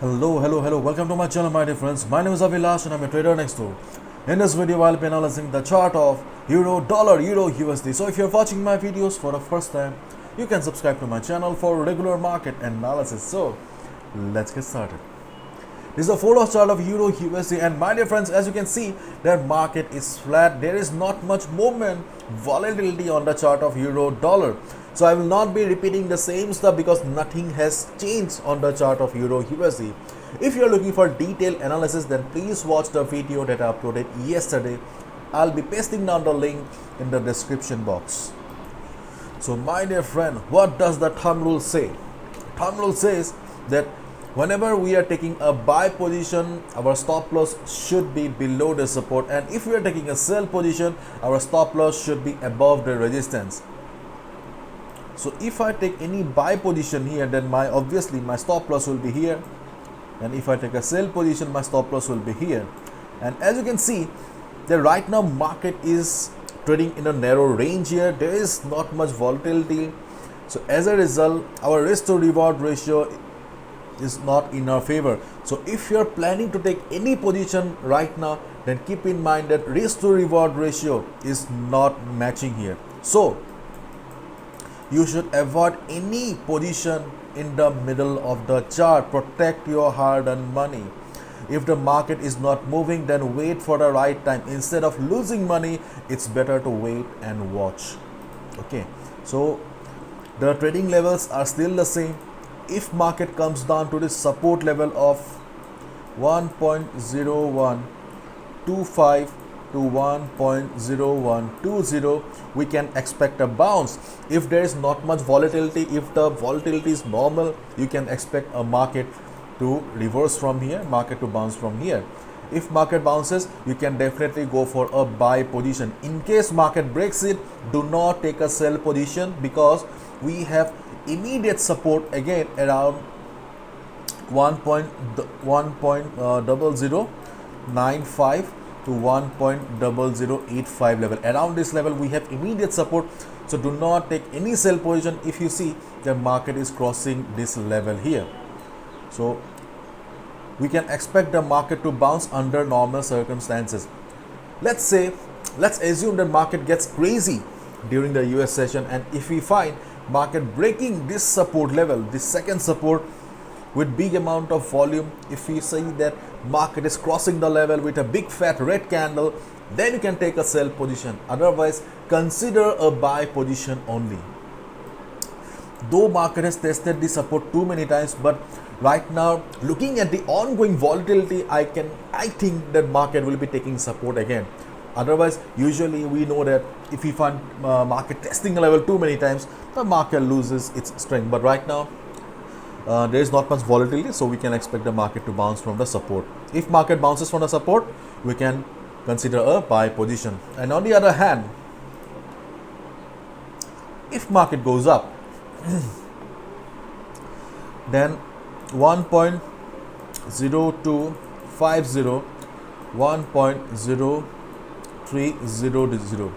Hello, welcome to my channel, my dear friends. My name is Abhilash and I'm a trader next door. In this video, I'll be analyzing the chart of Euro, Dollar, Euro, USD. So if you're watching my videos for the first time, you can subscribe to my channel for regular market analysis. So let's get started. This is a 4-hour chart of Euro, USD, and my dear friends, as you can see, the market is flat. There is not much movement, volatility on the chart of Euro, Dollar. So I will not be repeating the same stuff because nothing has changed on the chart of Euro, USD. If you are looking for detailed analysis, then please watch the video that I uploaded yesterday. I'll be pasting down the link in the description box. So my dear friend, what does the thumb rule say? Thumb rule says that whenever we are taking a buy position, our stop loss should be below the support, and if we are taking a sell position, our stop loss should be above the resistance. So if I take any buy position here, then obviously my stop loss will be here, and if I take a sell position, my stop loss will be here. And as you can see, that right now market is trading in a narrow range here. There is not much volatility. So as a result, our risk to reward ratio is not in our favor. So if you're planning to take any position right now, then keep in mind that risk to reward ratio is not matching here. So you should avoid any position in the middle of the chart. Protect your hard-earned money. If the market is not moving, then wait for the right time. Instead of losing money, it's better to wait and watch. Okay, so the trading levels are still the same. If market comes down to the support level of 1.0125 to 1.0120, we can expect a bounce. If there is not much volatility, if the volatility is normal, you can expect a market to reverse from here, market to bounce from here. If market bounces, you can definitely go for a buy position. In case market breaks it, do not take a sell position because we have immediate support again around 1.0095 to 1.0085 level. Around this level we have immediate support, so do not take any sell position if you see the market is crossing this level here. So we can expect the market to bounce under normal circumstances. Let's assume the market gets crazy during the US session, and if we find market breaking this support level, this second support, with big amount of volume, if we see that market is crossing the level with a big fat red candle, then you can take a sell position. Otherwise, consider a buy position only. Though market has tested the support too many times, but right now, looking at the ongoing volatility, I think that market will be taking support again. Otherwise, usually we know that if we find market testing a level too many times, the market loses its strength. But right now, there is not much volatility, so we can expect the market to bounce from the support. If market bounces from the support, we can consider a buy position. And on the other hand, if market goes up, then 1.0250, 1.0300,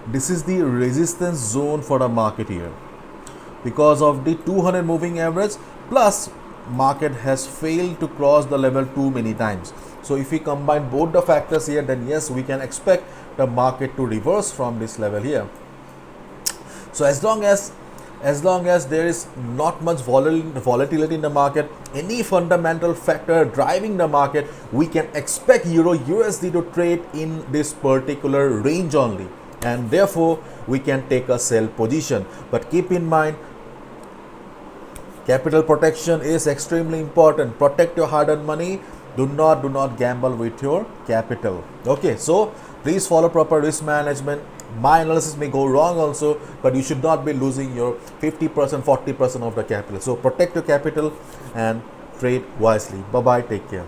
this is the resistance zone for the market here because of the 200 moving average, plus market has failed to cross the level too many times. So if we combine both the factors here, then yes, we can expect the market to reverse from this level here. So as long as there is not much volatility in the market, any fundamental factor driving the market, we can expect Euro USD to trade in this particular range only, and therefore we can take a sell position. But keep in mind, capital protection is extremely important. Protect your hard-earned money. Do not gamble with your capital. Okay, so please follow proper risk management. My analysis may go wrong also, but you should not be losing your 50%, 40% of the capital. So protect your capital and trade wisely. Bye bye, take care.